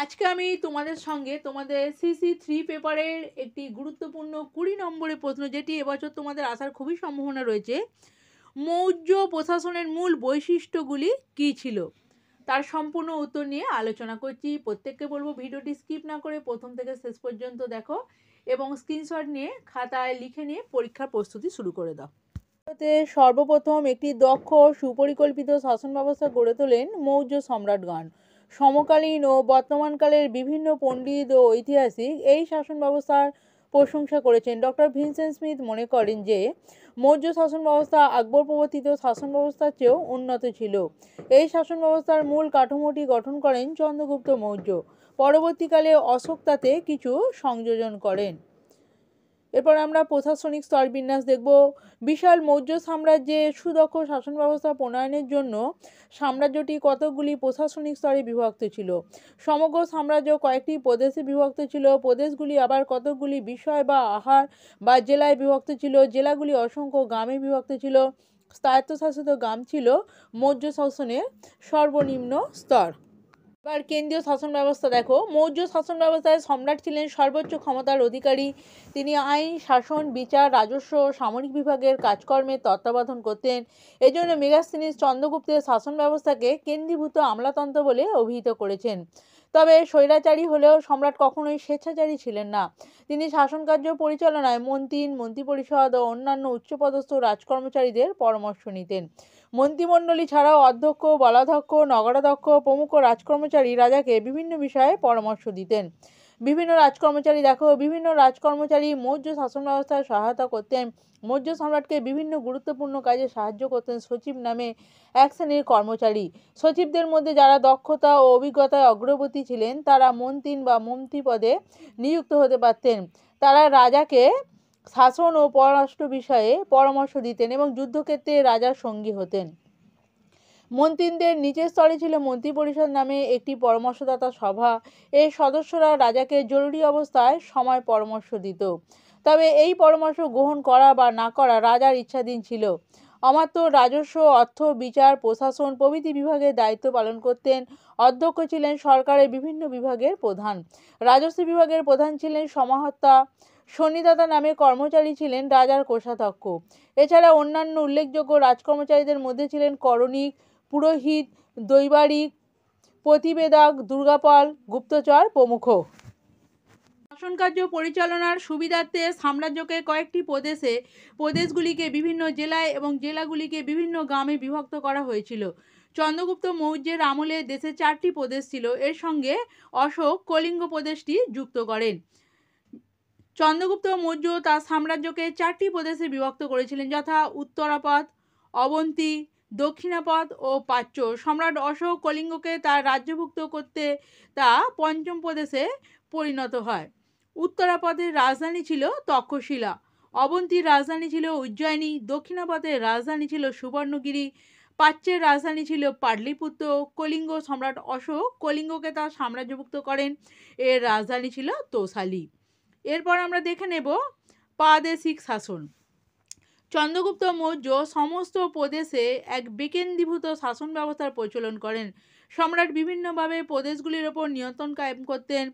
আজকে আমি তোমাদের সঙ্গে তোমাদের CC3 পেপারের একটি গুরুত্বপূর্ণ 20 নম্বরের প্রশ্ন, যেটি এবছর তোমাদের আসার খুবই সম্ভাবনা রয়েছে, মৌর্য প্রশাসনের মূল বৈশিষ্ট্যগুলি কী ছিল, তার সম্পূর্ণ উত্তর নিয়ে আলোচনা করছি। প্রত্যেককে বলবো ভিডিওটি স্কিপ না করে প্রথম থেকে শেষ পর্যন্ত দেখো এবং স্ক্রিনশট নিয়ে খাতায় লিখে নিয়ে পরীক্ষার প্রস্তুতি শুরু করে দাও। সর্বপ্রথম একটি দক্ষ সুপরিকল্পিত শাসন ব্যবস্থা গড়ে তোলেন মৌর্য সম্রাটগণ। সমকালীন ও বর্তমানকালের বিভিন্ন পণ্ডিত ও ঐতিহাসিক এই শাসন ব্যবস্থার প্রশংসা করেছেন। ডক্টর ভিনসেন্ট স্মিথ মনে করেন যে মৌর্য শাসন ব্যবস্থা আকবর প্রবর্তিত শাসন ব্যবস্থার চেয়েও উন্নত ছিল। এই শাসন ব্যবস্থার মূল কাঠামোটি গঠন করেন চন্দ্রগুপ্ত মৌর্য। পরবর্তীকালে অশোক তাতে কিছু সংযোজন করেন। এরপর আমরা প্রশাসনিক স্তর বিন্যাস দেখব। বিশাল মৌর্য সাম্রাজ্যের সুদক্ষ শাসন ব্যবস্থা প্রণয়নের জন্য সাম্রাজ্যটি কতকগুলি প্রশাসনিক স্তরে বিভক্ত ছিল। সমগ্র সাম্রাজ্য কয়েকটি প্রদেশে বিভক্ত ছিল। প্রদেশগুলি আবার কতকগুলি বিষয় বা আহার বা জেলায় বিভক্ত ছিল। জেলাগুলি অসংখ্য গ্রামে বিভক্ত ছিল। স্বায়ত্তশাসিত গ্রাম ছিল মৌর্য শাসনের সর্বনিম্ন স্তর। এবার কেন্দ্রীয় শাসন ব্যবস্থা দেখো। মৌর্য শাসন ব্যবস্থায় সম্রাট ছিলেন সর্বোচ্চ ক্ষমতার অধিকারী। তিনি আইন, শাসন, বিচার, রাজস্ব ও সামরিক বিভাগের কাজকর্মের তত্ত্বাবধান করতেন। এজন্য মেগাস্থিনিস চন্দ্রগুপ্তের শাসন ব্যবস্থাকে কেন্দ্রীভূত আমলাতন্ত্র বলে অভিহিত করেছেন। তবে স্বৈরাচারী হলেও সম্রাট কখনোই স্বেচ্ছাচারী ছিলেন না। তিনি শাসনকার্য পরিচালনায় মন্ত্রিপরিষদ ও অন্যান্য উচ্চপদস্থ রাজকর্মচারীদের পরামর্শ নিতেন। মন্ত্রিমণ্ডলী ছাড়াও অধ্যক্ষ, বলাধ্যক্ষ, নগরাধ্যক্ষ প্রমুখ রাজকর্মচারী রাজাকে বিভিন্ন বিষয়ে পরামর্শ দিতেন। বিভিন্ন রাজকর্মচারী মৌর্য শাসন ব্যবস্থায় সহায়তা করতেন। মৌর্য সম্রাটকে বিভিন্ন গুরুত্বপূর্ণ কাজে সাহায্য করতেন সচিব নামে এক শ্রেণীর কর্মচারী। সচিবদের মধ্যে যারা দক্ষতা ও অভিজ্ঞতায় অগ্রবর্তী ছিলেন তারা মন্ত্রী পদে নিযুক্ত হতে পারতেন। তারা রাজাকে শাসন ও পররাষ্ট্র বিষয়ে পরামর্শ দিতেন এবং যুদ্ধক্ষেত্রে রাজার সঙ্গী হতেন। মন্ত্রীদের নিচের স্তরে ছিল মন্ত্রিপরিষদ নামে একটি পরামর্শদাতা সভা। এর সদস্যরা রাজাকে জরুরি অবস্থায় সময় পরামর্শ দিত। তবে এই পরামর্শ গ্রহণ করা বা না করা রাজার ইচ্ছাধীন ছিল। অমাত্য রাজস্ব, অর্থ, বিচার, প্রশাসন প্রভৃতি বিভাগের দায়িত্ব পালন করতেন। অধ্যক্ষ ছিলেন সরকারের বিভিন্ন বিভাগের প্রধান। রাজস্ব বিভাগের প্রধান ছিলেন সমাহর্তা। সন্নিদাতা নামে কর্মচারী ছিলেন রাজার কোষাধ্যক্ষ। এছাড়া অন্যান্য উল্লেখযোগ্য রাজকর্মচারীদের মধ্যে ছিলেন করণিক, পুরোহিত, দৈবারিক, প্রতিবেদক, দুর্গাপাল, গুপ্তচর প্রমুখ। শাসনকার্য পরিচালনার সুবিধার্থে সাম্রাজ্যকে কয়েকটি প্রদেশগুলিকে বিভিন্ন জেলায় এবং জেলাগুলিকে বিভিন্ন গ্রামে বিভক্ত করা হয়েছিল। চন্দ্রগুপ্ত মৌর্যের আমলে দেশে 4টি প্রদেশ ছিল। এর সঙ্গে অশোক কলিঙ্গ প্রদেশটি যুক্ত করেন। চন্দ্রগুপ্ত মৌর্য তার সাম্রাজ্যকে 4টি প্রদেশে বিভক্ত করেছিলেন, যথা উত্তরাপদ, অবন্তী, দক্ষিণাপদ ও প্রাচ্য। সম্রাট অশোক কলিঙ্গকে তার রাজ্যভুক্ত করতে তা 5ম প্রদেশে পরিণত হয়। উত্তরাপদের রাজধানী ছিল তক্ষশিলা, অবন্তীর রাজধানী ছিল উজ্জয়িনী, দক্ষিণাপদের রাজধানী ছিল সুবর্ণগিরি, প্রাচ্যের রাজধানী ছিল পাটলিপুত্র। কলিঙ্গ সম্রাট অশোক কলিঙ্গকে তার সাম্রাজ্যভুক্ত করেন। এর রাজধানী ছিল তোষালি। এরপর আমরা দেখে নেব প্রাদেশিক শাসন। চন্দ্রগুপ্ত মৌর্য সমস্ত প্রদেশে এক বিকেন্দ্রীভূত শাসন ব্যবস্থার প্রচলন করেন। সম্রাট বিভিন্নভাবে প্রদেশগুলির ওপর নিয়ন্ত্রণ কায়েম করতেন।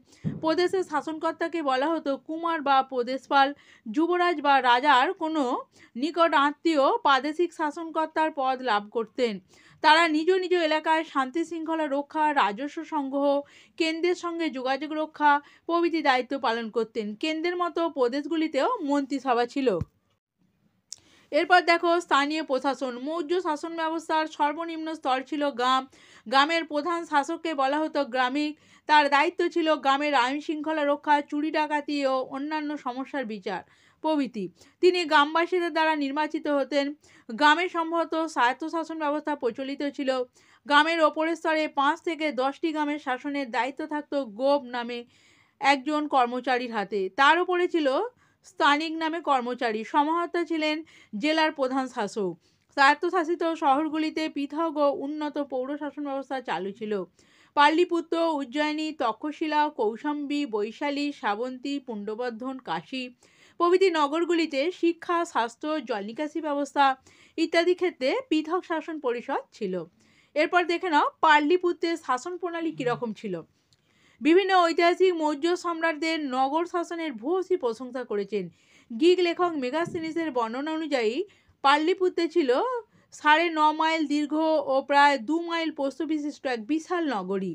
প্রদেশের শাসনকর্তাকে বলা হতো কুমার বা প্রদেশপাল। যুবরাজ বা রাজার কোনো নিকট আত্মীয় প্রাদেশিক শাসনকর্তার পদ লাভ করতেন। তারা নিজ নিজ এলাকায় শান্তি শৃঙ্খলা রক্ষা, রাজস্ব সংগ্রহ, কেন্দ্রের সঙ্গে যোগাযোগ রক্ষা প্রভৃতি দায়িত্ব পালন করতেন। কেন্দ্রের মতো প্রদেশগুলিতেও মন্ত্রিসভা ছিল। এরপর দেখো স্থানীয় প্রশাসন। মৌর্য শাসন ব্যবস্থার সর্বনিম্ন স্তর ছিল গ্রাম। গ্রামের প্রধান শাসককে বলা হতো গ্রামিক। তার দায়িত্ব ছিল গ্রামের আইন শৃঙ্খলা রক্ষা, চুরি ডাকাতি ও অন্যান্য সমস্যার বিচার প্রভৃতি। তিনি গ্রামবাসীদের দ্বারা নির্বাচিত হতেন। গ্রামে সম্ভবত স্বায়ত্তশাসন ব্যবস্থা প্রচলিত ছিল। গ্রামের ওপরের স্তরে 5 থেকে 10টি গ্রামের শাসনের দায়িত্ব থাকত গোপ নামে একজন কর্মচারীর হাতে। তার উপরে ছিল স্থানিক নামে কর্মচারী। সমাহর্তা ছিলেন জেলার প্রধান শাসক। স্বায়ত্তশাসিত শহরগুলিতে পৃথক ও উন্নত পৌর শাসন ব্যবস্থা চালু ছিল। পাটলিপুত্র, উজ্জয়িনী, তক্ষশিলা, কৌশাম্বী, বৈশালী, শ্রাবন্তী, পুণ্ড্রবর্ধন, কাশী প্রভৃতি নগরগুলিতে শিক্ষা, স্বাস্থ্য, জল নিকাশি ব্যবস্থা ইত্যাদি ক্ষেত্রে পৃথক শাসন পরিষদ ছিল। এরপর দেখে নাও পাটলিপুত্রের শাসন প্রণালী কীরকম ছিল। বিভিন্ন ঐতিহাসিক মৌর্য সম্রাটদের নগর শাসনের ভূয়সী প্রশংসা করেছেন। গ্রিক লেখক মেগাস্থেনিসের বর্ণনা অনুযায়ী পাটলিপুত্রে ছিল 9.5 মাইল দীর্ঘ ও প্রায় 2 মাইল প্রস্থ বিশিষ্ট এক বিশাল নগরী।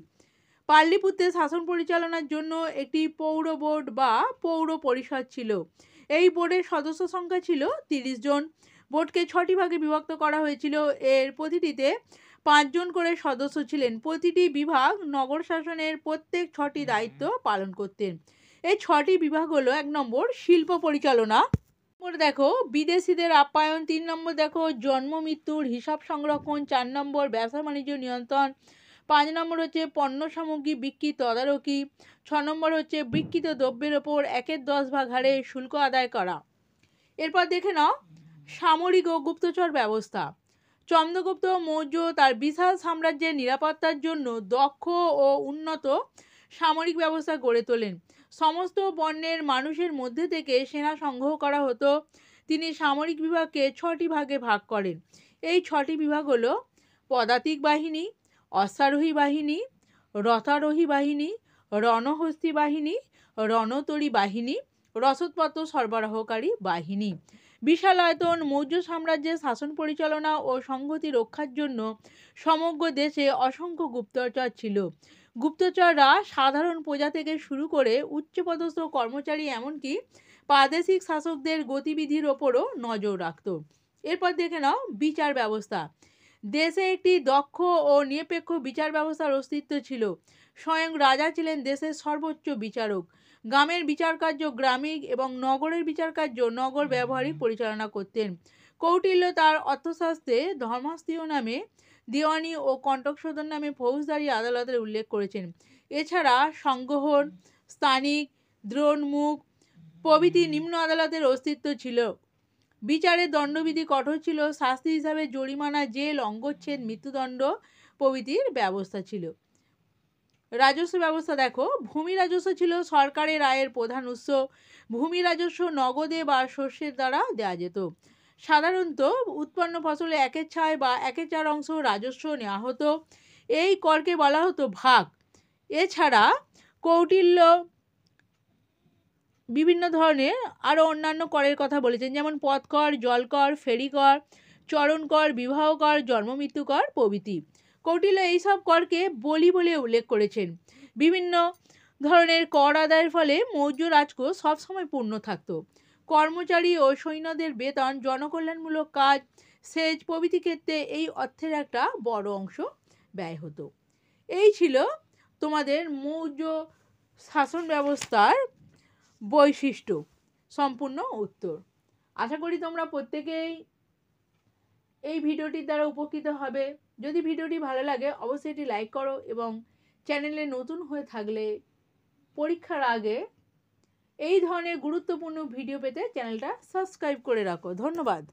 পাটলিপুত্রে শাসন পরিচালনার জন্য একটি পৌর বোর্ড বা পৌর পরিষদ ছিল। এই বোর্ডের সদস্য সংখ্যা ছিল 30 জন। বোর্ডকে 6টি ভাগে বিভক্ত করা হয়েছিল। এর প্রতিটিতে 5 জন করে সদস্য ছিলেন। প্রতিটি বিভাগ নগর শাসনের প্রত্যেক 6টি দায়িত্ব পালন করতেন। এই 6টি বিভাগ হলো: 1 নম্বর শিল্প পরিচালনা, দেখো বিদেশিদের আপ্যায়ন, 3 নম্বর দেখো জন্ম মৃত্যুর হিসাব সংরক্ষণ, 4 নম্বর ব্যবসা বাণিজ্য নিয়ন্ত্রণ, 5 নম্বর হচ্ছে পণ্য সামগ্রী বিক্রি তদারকি, 6 নম্বর হচ্ছে বিক্রিত দ্রব্যের ওপর 1/10 ভাগ হারে শুল্ক আদায় করা। এরপর দেখে নাও সামরিক ও গুপ্তচর ব্যবস্থা। চন্দ্রগুপ্ত মৌর্য তার বিশাল সাম্রাজ্যের নিরাপত্তার জন্য দক্ষ ও উন্নত সামরিক ব্যবস্থা গড়ে তোলেন। সমস্ত বর্ণের মানুষের মধ্যে থেকে সেনা সংগ্রহ করা হতো। তিনি সামরিক বিভাগকে 6টি ভাগে ভাগ করেন। এই 6টি বিভাগ হলো: পদাতিক বাহিনী, অশ্বারোহী বাহিনী, রথারোহী বাহিনী, রণহস্তী বাহিনী, রণতরী বাহিনী, রসদপত্র সরবরাহকারী বাহিনী। বিশাল আয়তন মৌর্য সাম্রাজ্যের শাসন পরিচালনা ও সংহতি রক্ষার জন্য সমগ্র দেশে অসংখ্য গুপ্তচর ছিল। গুপ্তচররা সাধারণ প্রজা থেকে শুরু করে উচ্চপদস্থ কর্মচারী এমনকি প্রাদেশিক শাসকদের গতিবিধির ওপরও নজর রাখত। এরপর দেখে নাও বিচার ব্যবস্থা। দেশে একটি দক্ষ ও নিরপেক্ষ বিচার ব্যবস্থার অস্তিত্ব ছিল। স্বয়ং রাজা ছিলেন দেশের সর্বোচ্চ বিচারক। গ্রামের বিচার কার্য গ্রামিক এবং নগরের বিচার কার্য নগর ব্যবহারিক পরিচালনা করতেন। কৌটিল্য তার অর্থশাস্ত্রে ধর্মাস্ত্রীয় নামে দেওয়ানি ও কণ্টক শোধন নামে ফৌজদারি আদালতের উল্লেখ করেছেন। এছাড়া সংগ্রহণ, স্থানিক, দ্রোণমুখ প্রভৃতি নিম্ন আদালতের অস্তিত্ব ছিল। বিচারের দণ্ডবিধি কঠোর ছিল। শাস্তি হিসাবে জরিমানা, জেল, অঙ্গচ্ছেদ, মৃত্যুদণ্ড প্রভৃতির ব্যবস্থা ছিল। রাজস্ব ব্যবস্থা দেখো, ভূমি রাজস্ব ছিল সরকারের আয়ের প্রধান উৎস। ভূমি রাজস্ব নগদে বা শস্যের দ্বারা দেওয়া যেত। সাধারণত উৎপন্ন ফসলে 1/6 বা 1/4 অংশ রাজস্ব নেওয়া হতো। এই করকে বলা হতো ভাগ। এছাড়া কৌটিল্য বিভিন্ন ধরনের আরও অন্যান্য করের কথা বলেছেন, যেমন পথকর, জলকর, ফেরিকর, চরণকর, বিবাহ কর, জন্ম মৃত্যু কর প্রভৃতি। কৌটিল্য এইসব করকে বলি বলে উল্লেখ করেছেন। বিভিন্ন ধরনের কর আদায়ের ফলে মৌর্য রাজকোষ সবসময় পূর্ণ থাকত। কর্মচারী ও সৈন্যদের বেতন, জনকল্যাণমূলক কাজ, সেচ প্রভৃতি ক্ষেত্রে এই অর্থের একটা বড় অংশ ব্যয় হতো। এই ছিল তোমাদের মৌর্য শাসন ব্যবস্থার বৈশিষ্ট্য সম্পূর্ণ উত্তর। আশা করি তোমরা প্রত্যেকেই এই ভিডিওটির দ্বারা উপকৃত হবে। যদি ভিডিওটি ভালো লাগে অবশ্যই এটি লাইক করো এবং চ্যানেলে নতুন হয়ে থাকলে পরীক্ষার আগে এই ধরনের গুরুত্বপূর্ণ ভিডিও পেতে চ্যানেলটা সাবস্ক্রাইব করে রাখো। ধন্যবাদ।